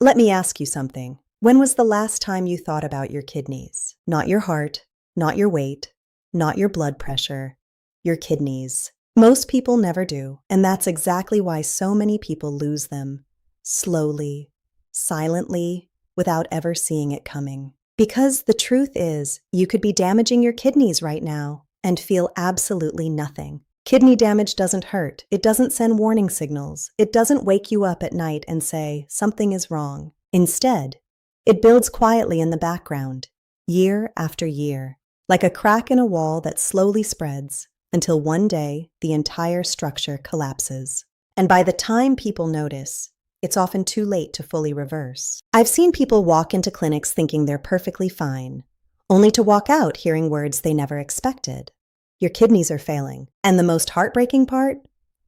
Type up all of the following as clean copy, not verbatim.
Let me ask you something. When was the last time you thought about your kidneys? Not your heart, not your weight, not your blood pressure, your kidneys. Most people never do, and that's exactly why so many people lose them. Slowly, silently, without ever seeing it coming. Because the truth is, you could be damaging your kidneys right now and feel absolutely nothing. Kidney damage doesn't hurt. It doesn't send warning signals. It doesn't wake you up at night and say, something is wrong. Instead, it builds quietly in the background, year after year, like a crack in a wall that slowly spreads until one day the entire structure collapses. And by the time people notice, it's often too late to fully reverse. I've seen people walk into clinics thinking they're perfectly fine, only to walk out hearing words they never expected. Your kidneys are failing. And the most heartbreaking part?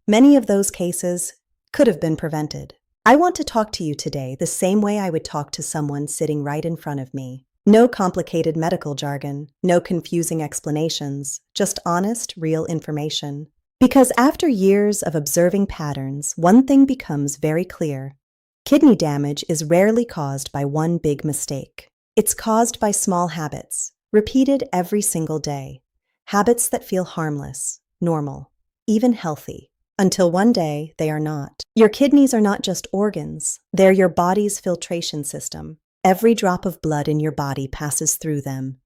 Many of those cases could have been prevented. I want to talk to you today the same way I would talk to someone sitting right in front of me. No complicated medical jargon, no confusing explanations, just honest, real information. Because after years of observing patterns, one thing becomes very clear. Kidney damage is rarely caused by one big mistake. It's caused by small habits, repeated every single day. Habits that feel harmless, normal, even healthy, until one day they are not. Your kidneys are not just organs, they're your body's filtration system. Every drop of blood in your body passes through them,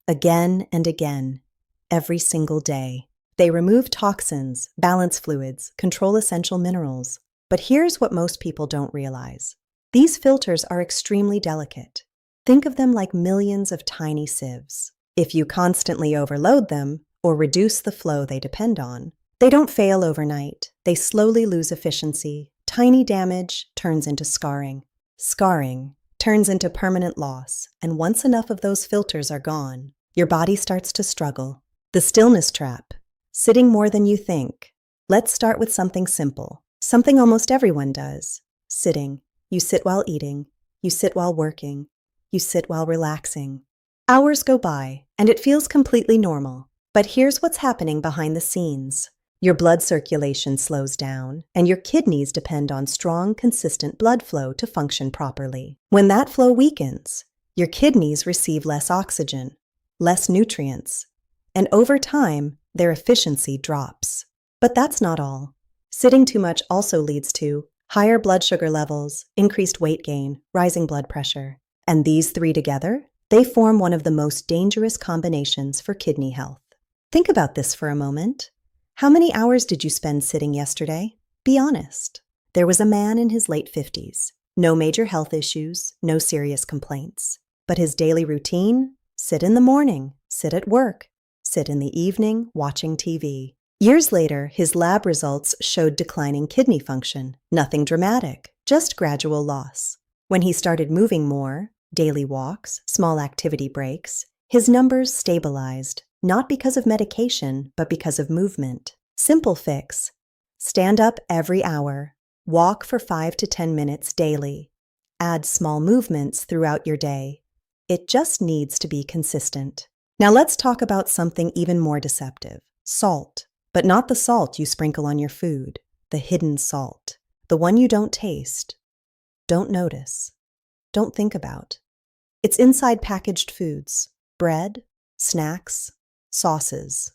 again and again, every single day. They remove toxins, balance fluids, control essential minerals. But here's what most people don't realize. These filters are extremely delicate. Think of them like millions of tiny sieves. If you constantly overload them or reduce the flow they depend on, they don't fail overnight. They slowly lose efficiency. Tiny damage turns into scarring. Scarring turns into permanent loss. And once enough of those filters are gone, your body starts to struggle. The stillness trap. Sitting more than you think. Let's start with something simple. Something almost everyone does. Sitting. You sit while eating. You sit while working. You sit while relaxing. Hours go by, and it feels completely normal. But here's what's happening behind the scenes. Your blood circulation slows down, and your kidneys depend on strong, consistent blood flow to function properly. When that flow weakens, your kidneys receive less oxygen, less nutrients, and over time, their efficiency drops. But that's not all. Sitting too much also leads to higher blood sugar levels, increased weight gain, rising blood pressure. And these three together, they form one of the most dangerous combinations for kidney health. Think about this for a moment. How many hours did you spend sitting yesterday? Be honest. There was a man in his late 50s. No major health issues, no serious complaints. But his daily routine? Sit in the morning, sit at work, sit in the evening watching TV. Years later, his lab results showed declining kidney function. Nothing dramatic, just gradual loss. When he started moving more, daily walks, small activity breaks, his numbers stabilized, not because of medication, but because of movement. Simple fix. Stand up every hour. Walk for 5 to 10 minutes daily. Add small movements throughout your day. It just needs to be consistent. Now let's talk about something even more deceptive. Salt. But not the salt you sprinkle on your food. The hidden salt. The one you don't taste. Don't notice. Don't think about. It's inside packaged foods, bread, snacks, sauces,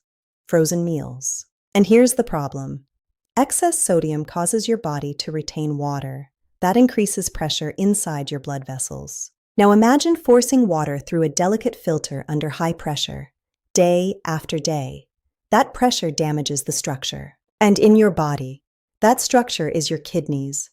frozen meals. And here's the problem. Excess sodium causes your body to retain water. That increases pressure inside your blood vessels. Now imagine forcing water through a delicate filter under high pressure, day after day. That pressure damages the structure. And in your body, that structure is your kidneys.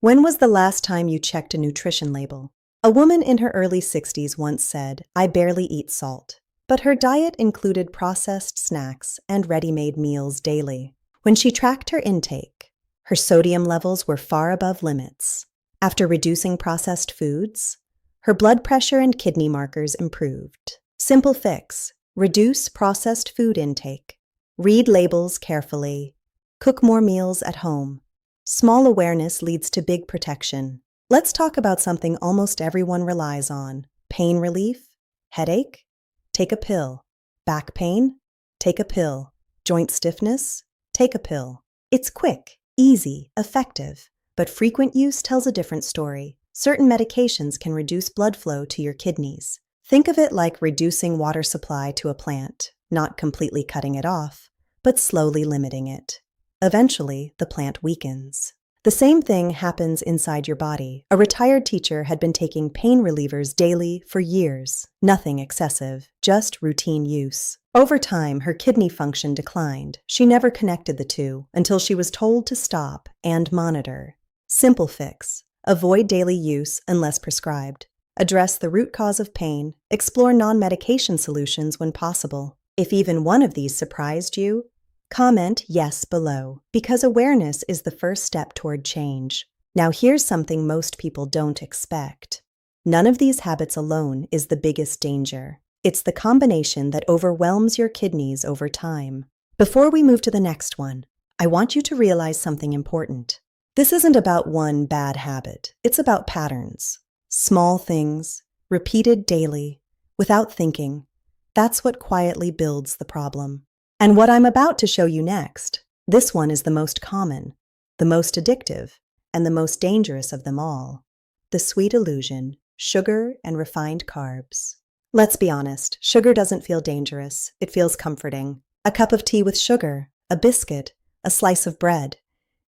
When was the last time you checked a nutrition label? A woman in her early 60s once said, "I barely eat salt." But her diet included processed snacks and ready-made meals daily. When she tracked her intake, her sodium levels were far above limits. After reducing processed foods, her blood pressure and kidney markers improved. Simple fix. Reduce processed food intake. Read labels carefully. Cook more meals at home. Small awareness leads to big protection. Let's talk about something almost everyone relies on. Pain relief? Headache? Take a pill. Back pain? Take a pill. Joint stiffness? Take a pill. It's quick, easy, effective, but frequent use tells a different story. Certain medications can reduce blood flow to your kidneys. Think of it like reducing water supply to a plant, not completely cutting it off, but slowly limiting it. Eventually, the plant weakens. The same thing happens inside your body. A retired teacher had been taking pain relievers daily for years. Nothing excessive, just routine use. Over time, her kidney function declined. She never connected the two until she was told to stop and monitor. Simple fix. Avoid daily use unless prescribed. Address the root cause of pain. Explore non-medication solutions when possible. If even one of these surprised you, comment yes below, because awareness is the first step toward change. Now here's something most people don't expect. None of these habits alone is the biggest danger. It's the combination that overwhelms your kidneys over time. Before we move to the next one, I want you to realize something important. This isn't about one bad habit. It's about patterns. Small things, repeated daily, without thinking. That's what quietly builds the problem. And what I'm about to show you next, this one is the most common, the most addictive, and the most dangerous of them all. The sweet illusion, sugar and refined carbs. Let's be honest, sugar doesn't feel dangerous. It feels comforting. A cup of tea with sugar, a biscuit, a slice of bread.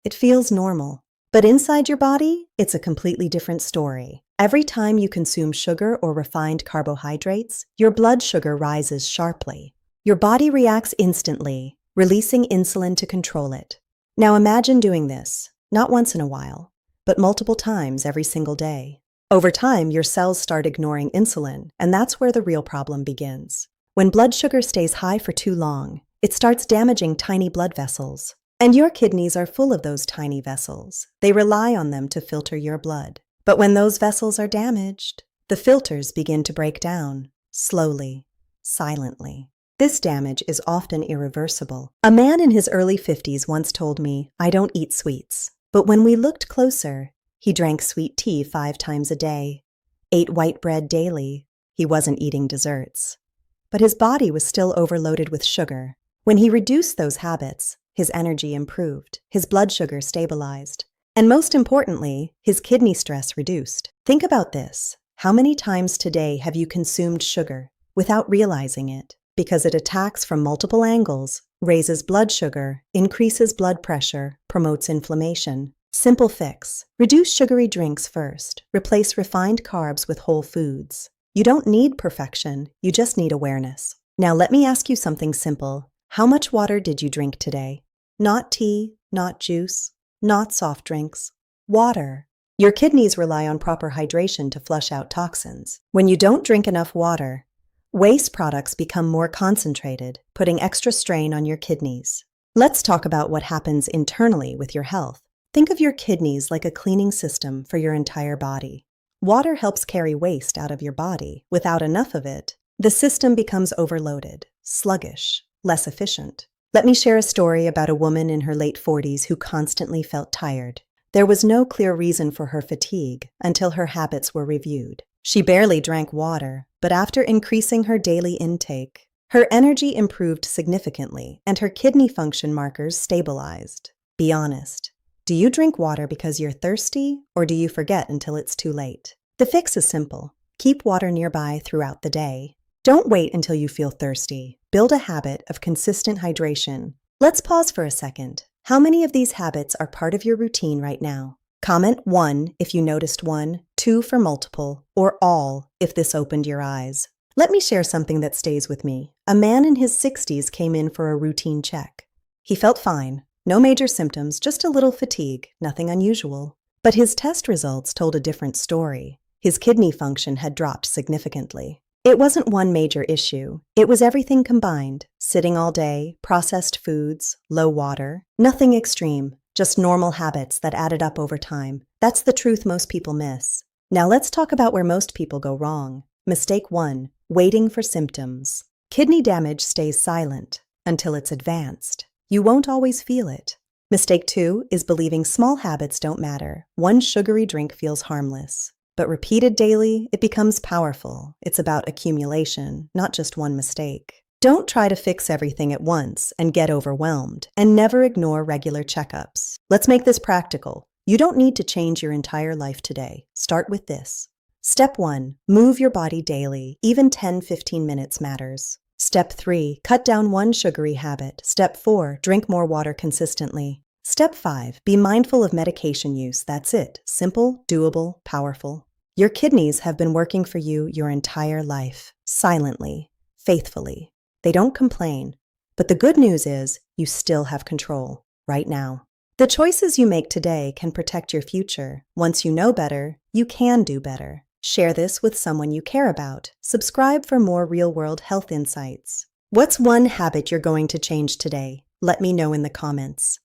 It feels normal. But inside your body, it's a completely different story. Every time you consume sugar or refined carbohydrates, your blood sugar rises sharply. Your body reacts instantly, releasing insulin to control it. Now imagine doing this, not once in a while, but multiple times every single day. Over time, your cells start ignoring insulin, and that's where the real problem begins. When blood sugar stays high for too long, it starts damaging tiny blood vessels. And your kidneys are full of those tiny vessels. They rely on them to filter your blood. But when those vessels are damaged, the filters begin to break down, slowly, silently. This damage is often irreversible. A man in his early 50s once told me, "I don't eat sweets." But when we looked closer, he drank sweet tea 5 times a day, ate white bread daily. He wasn't eating desserts. But his body was still overloaded with sugar. When he reduced those habits, his energy improved, his blood sugar stabilized, and most importantly, his kidney stress reduced. Think about this. How many times today have you consumed sugar without realizing it? Because it attacks from multiple angles, raises blood sugar, increases blood pressure, promotes inflammation. Simple fix. Reduce sugary drinks first. Replace refined carbs with whole foods. You don't need perfection, you just need awareness. Now let me ask you something simple. How much water did you drink today? Not tea, not juice, not soft drinks. Water. Your kidneys rely on proper hydration to flush out toxins. When you don't drink enough water, waste products become more concentrated, putting extra strain on your kidneys. Let's talk about what happens internally with your health. Think of your kidneys like a cleaning system for your entire body. Water helps carry waste out of your body. Without enough of it, the system becomes overloaded, sluggish, less efficient. Let me share a story about a woman in her late 40s who constantly felt tired. There was no clear reason for her fatigue until her habits were reviewed. She barely drank water, but after increasing her daily intake, her energy improved significantly and her kidney function markers stabilized. Be honest. Do you drink water because you're thirsty, or do you forget until it's too late? The fix is simple. Keep water nearby throughout the day. Don't wait until you feel thirsty. Build a habit of consistent hydration. Let's pause for a second. How many of these habits are part of your routine right now? Comment 1 if you noticed one, 2 for multiple, or all if this opened your eyes. Let me share something that stays with me. A man in his 60s came in for a routine check. He felt fine. No major symptoms, just a little fatigue, nothing unusual. But his test results told a different story. His kidney function had dropped significantly. It wasn't one major issue. It was everything combined. Sitting all day, processed foods, low water. Nothing extreme, just normal habits that added up over time. That's the truth most people miss. Now let's talk about where most people go wrong. Mistake 1, waiting for symptoms. Kidney damage stays silent until it's advanced. You won't always feel it. Mistake 2 is believing small habits don't matter. One sugary drink feels harmless. But repeated daily, it becomes powerful. It's about accumulation, not just one mistake. Don't try to fix everything at once and get overwhelmed, and never ignore regular checkups. Let's make this practical. You don't need to change your entire life today. Start with this. Step 1. Move your body daily. Even 10-15 minutes matters. Step 3. Cut down one sugary habit. Step 4. Drink more water consistently. Step 5. Be mindful of medication use. That's it. Simple, doable, powerful. Your kidneys have been working for you your entire life. Silently, faithfully. They don't complain. But the good news is you still have control right now. The choices you make today can protect your future. Once you know better, you can do better. Share this with someone you care about. Subscribe for more real-world health insights. What's one habit you're going to change today? Let me know in the comments.